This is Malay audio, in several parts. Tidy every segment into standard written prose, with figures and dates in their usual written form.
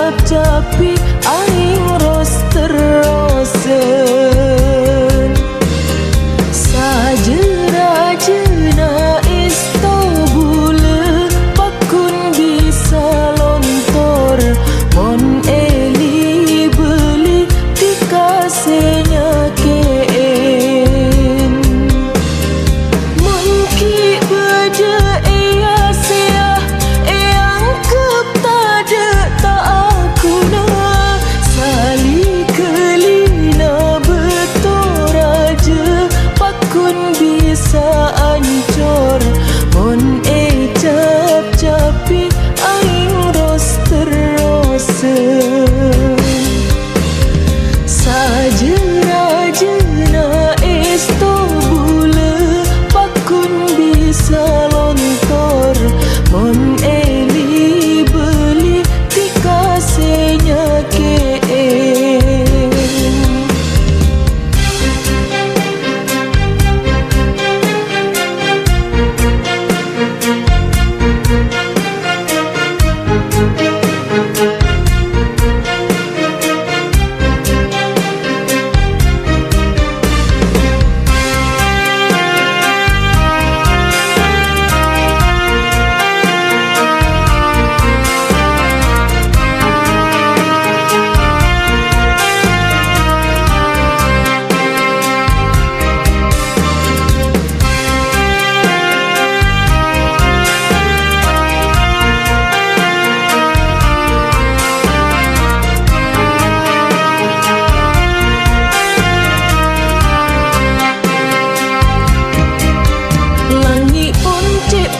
cap-capi aing ros terosen sajera-jena Istanbul pakun bisa lontor mon eli beli dikasihnya KN mungkin beda iya sia yang kepada tak aku nak sali kelina betul raja pakun bisa ancor mon cap-capi aing ros terosen sajera-jena Istanbul pakun bisa lontor mon eli beli dikasihnya KN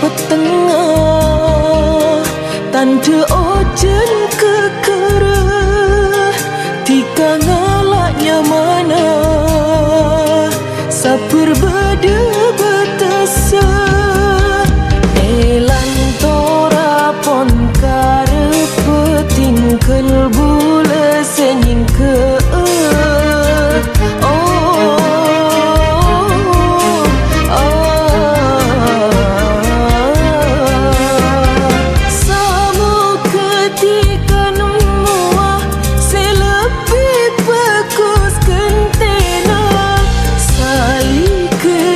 petengah tanda ojen kekerah tika ngalaknya mana saper beda betesa elan tora pon karep petingkel bula senying ke ke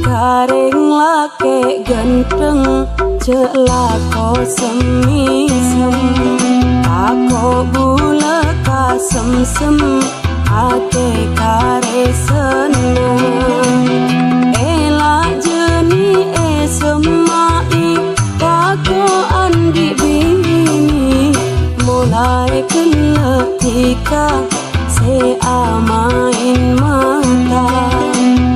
Kareng lake ganteng celako semisem ako bula kasem-sem ate kare seneng elak jeni semai kako andi bini mulai keletika se amain mata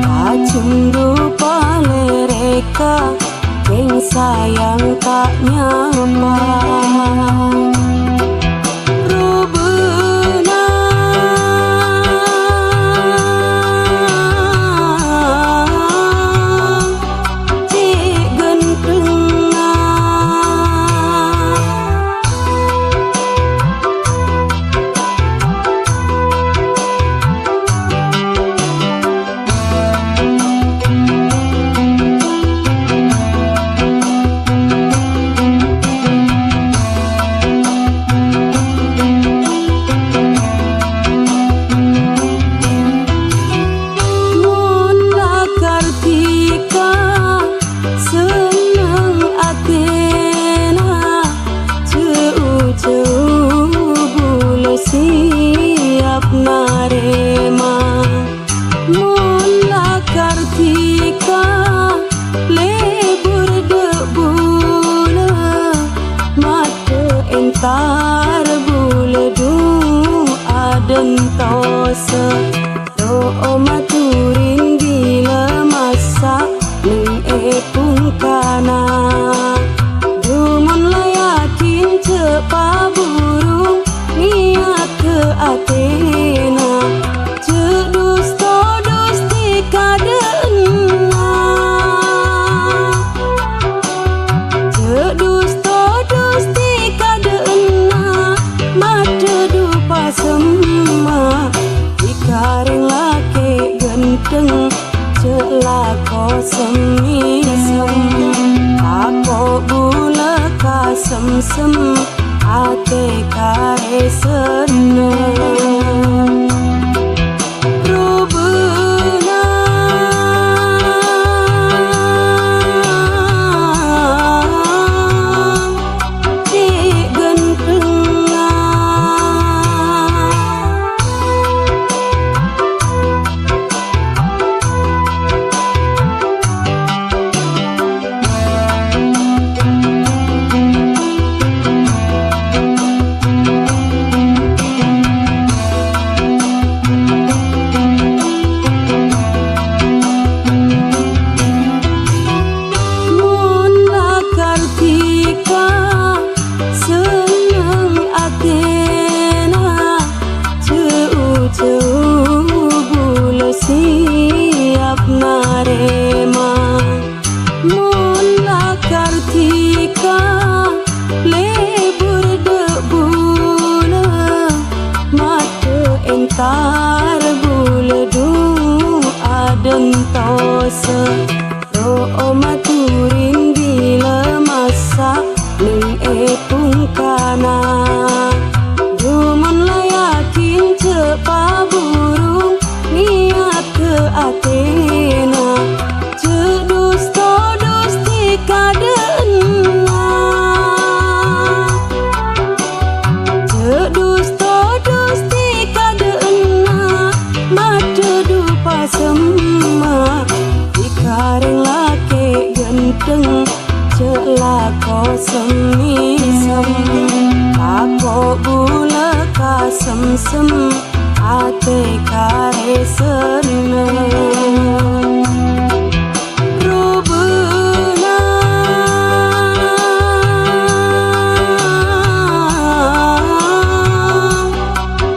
kacundu palereka keng sayang tak nyapa rubena cik gentengna siap narema mula kartika lebur debula mata entar bula du aden tose doa maturin bila masa ning pungkana dumun layakin cepa burung niat ke Athena cedus todus di kadena cedus todus di kadena mata dupa semua ikareng lake genteng celako semisem ako bula kasem-sem ate kare seneng rubena cik gentengna siap narema mula kartika lebur debula mata entar bula du aden tose doa maturin bila masa ning pungkana dumun layakin cepa burung niat ke Athena cedus todus di kadena cedus todus di kadena mata dupa semua ikareng lake genteng celako semisem ako bula kasem-sem ate kare seneng rubena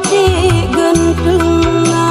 cik gentengna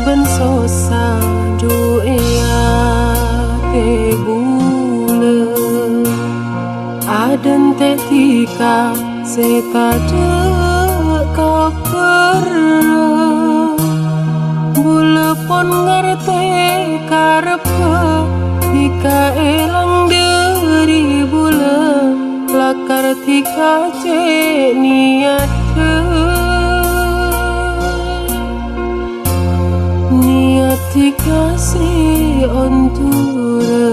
ben sosa dunia te bule aden te tika sekade kaper bule pon ngerte karepe tika elang dari bule lakar tika ce niat dikasih ontura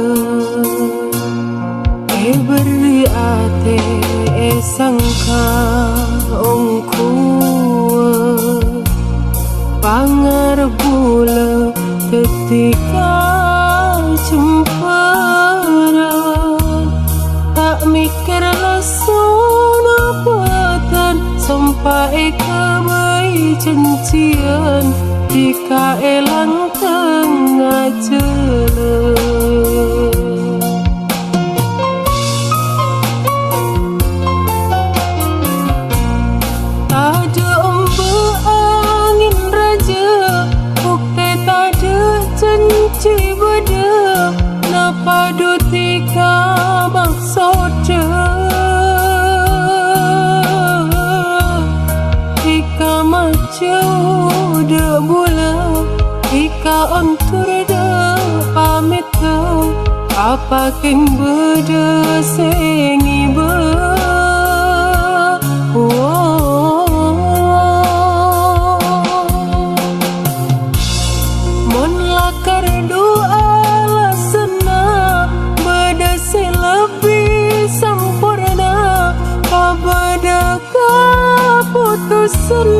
beri ate sangka ongku pangar bula ketika cempara tak mikir langsung apatan sampai kebai cencian jika elang tengah jalan. Ada ombak angin raja, bukti tada cenci beda, napa dutika maksudnya. Ika macam dah bula, ika ontur dah pamit kau, apa king beda sengi mon lakar doa lasana, beda lebih sempurna, beda keputusan.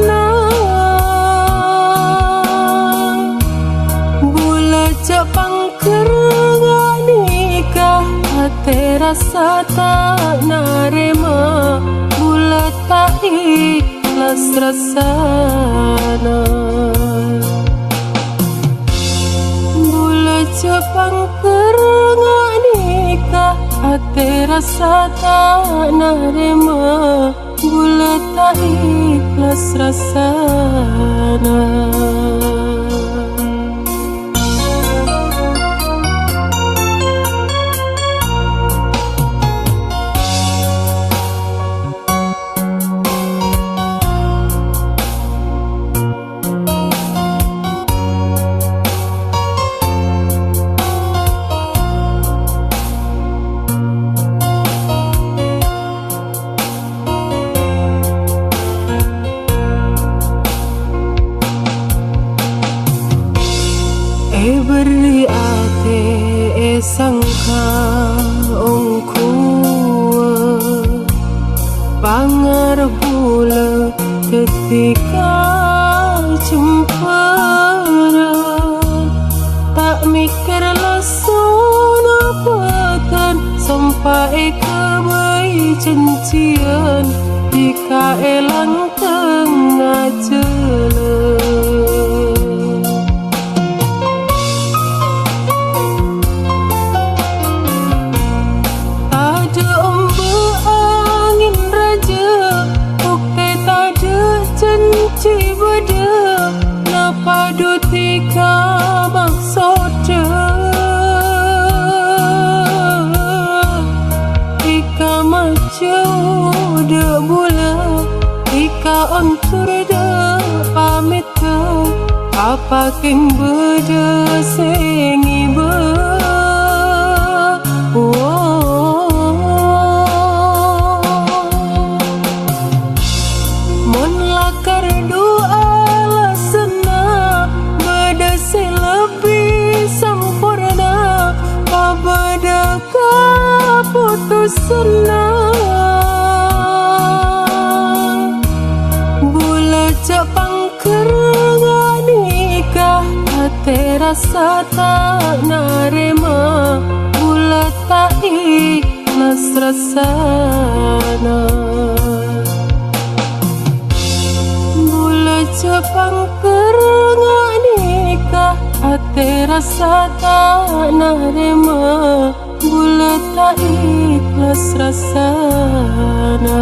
Terasa tak narema, bulat tak ikhlas rasana. Bulat Jepang kerengak nikah, terasa tak narema, bulat tak ikhlas rasana. Beri ate sangka ongku pangar bula ketika cempara tak mikir langsung apatan sampai kebai cencian jika elang tengah jalan. Padu tika maksudnya ika macam dah bula, ika ontur dah pamit kau, apa king beda sengi mon lakar doa beda keputusan. Bulat Jepang kerengak nikah, terasa tak narema, bulat tak ikhlas rasana. Bulat Jepang kerengak nikah, terasa tak narema, bulat tak ikhlas rasana.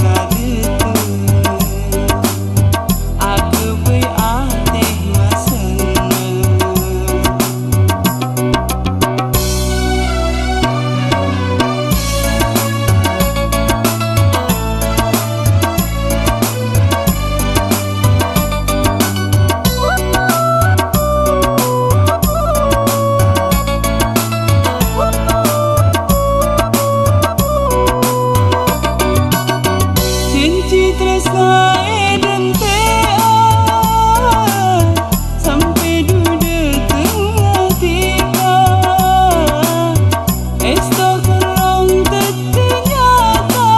kadete aku bai ateh masena tresna eden sampai duda tengah tiga esok kerong ternyata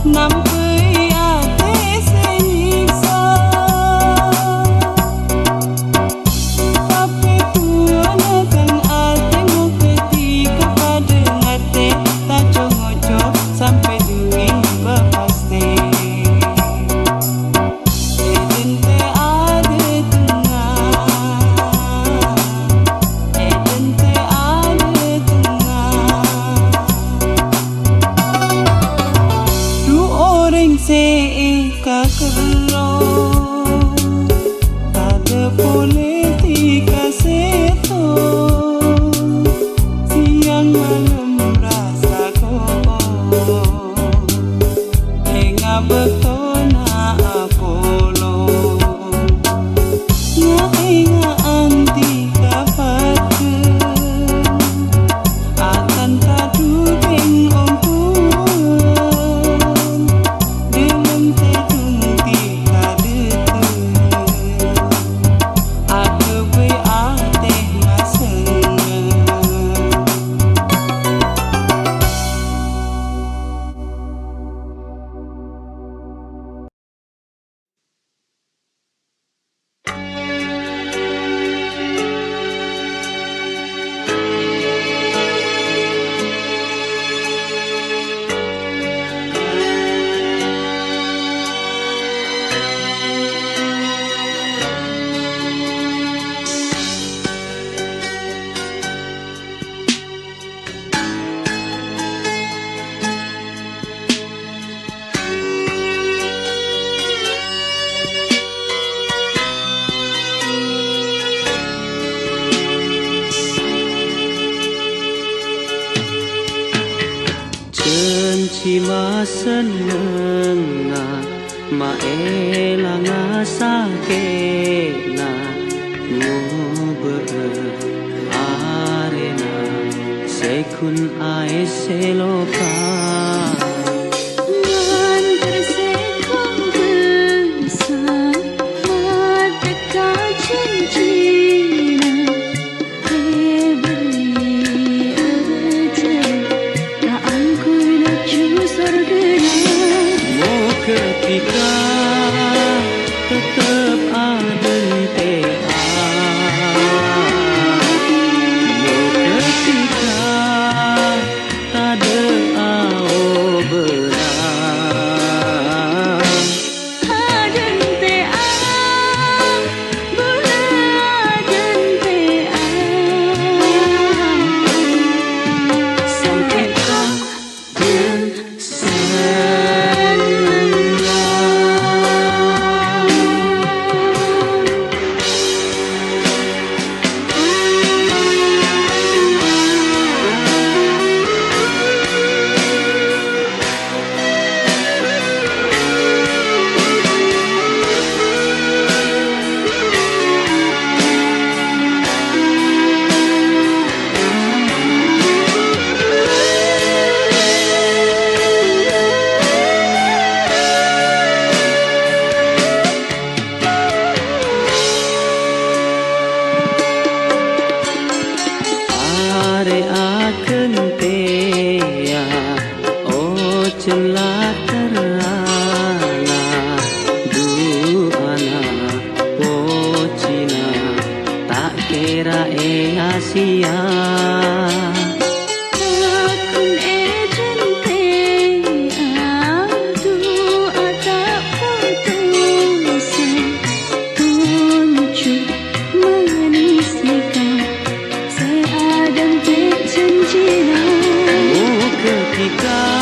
nampai ate senyiksa tapi tuana kang ate mau ketika pada ngate tak congoco sampai duit ada politika seto siang malam rasa kok enga betona apolo nga enga anti kapake akan tadudeng ompun dalam tedung cima seneng maelang sakena ngober arena sekun ae seloka ketika tetap ada ketika tak ada benar sampai kau celah terana duana pocina tak kira Asia akun ejente adu tak putus tunjuk manis nikah seadan janjina ketika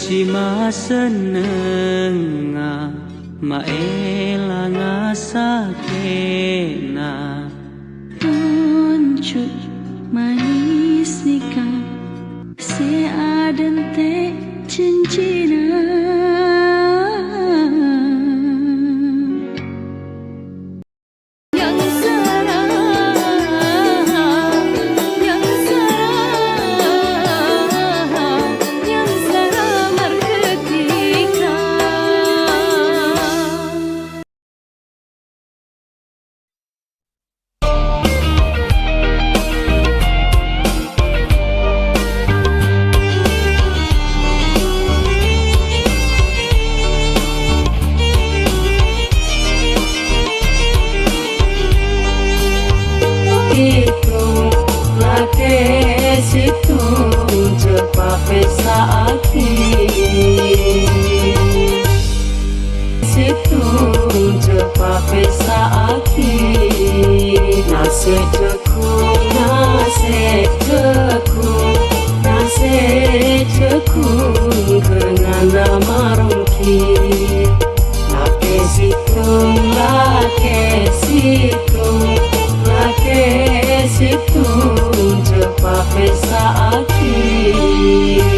cima seneng maelang sakena tunjuk manis nikah seadan cincina cekung kenana marungki lake situng cepa pesa aki